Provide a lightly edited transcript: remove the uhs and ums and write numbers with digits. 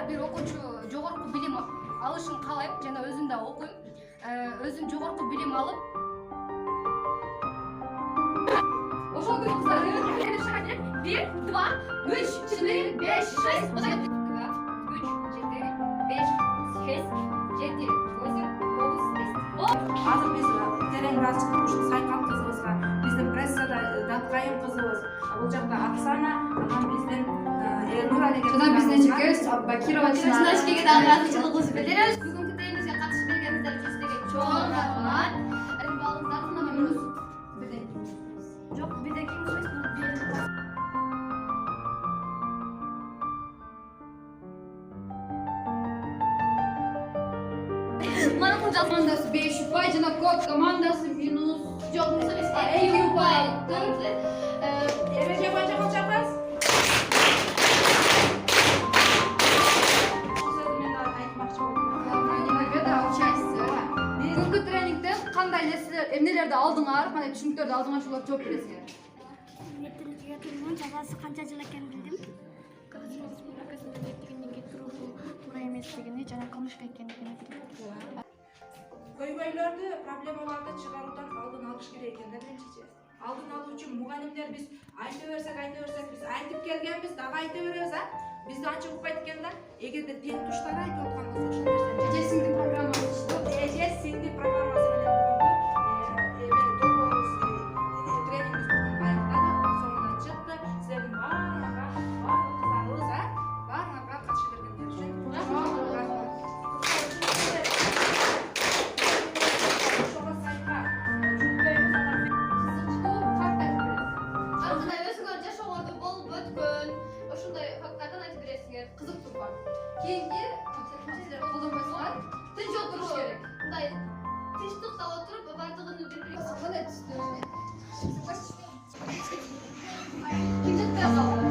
bir окуучу жогорку билим алышын каалайм жана өзүм да окуйм. Өзүм жогорку билим алып ошол күнү кыздар 1, 2, 3, 4, 5, 6 3, 4, 5, 6, 7, 8, 9, 10. Азыр биз терең ачык ушул Сайкал кызыбызга, биздин прессада Даткайым кызыбыз, бул жакта Оксана, анан биздин Элнура деген Жана биздин чекебиз Бакирова Чынашкеге дагы ыраазычылыгыбызды билдиребиз. Бүгүнкү тренингибизге катышып бергениңиздер үчүн силерге чоң рахмат. Балыңыздар сынамаңыз. Жок, бирдеки Mana komandası 5 upay, jana kod komandası minus. Jok, minus 2 upay. Ereje boyunca konuşacağız. Бүгүнкү тренингден кандай нерселер, эмнелерди алдыңар, кандай түшүнүктөрдү алдыңар, ошолорду жооп бересиңер. Жазасы канча жыл экенин билдим. Кыргызстан Республикасында мектебинен туруу туура эместигини жана кылмыш экенин билдим. Көйгөйлөрдү, проблемаларды чыгаруудан алдын алыш керек экен да биринчиси. Алдын алуу үчүн мугалимдер биз айта берсек, биз айтып келгенбиз, дагы айта беребиз, бизди анча укпайт экен да. Эгерде тең туштар айтып аткан болсо ошол нерсени Эже сиңди программасы иштеп, эже сиңди программасы менен бүгүнкү долбоорубуз тренингибиз бүгүн аяктады, соңуна чыкты. Силердин баарыңарга катыша бергендер үчүн рахмат. кызык турган. Кийинки силер колдонбойсуңар, тынч отуруш керек. Мындай тынчтыкта отуруп, бардыгын бири-бириңиз кандай түстү? Ким жетпей калды?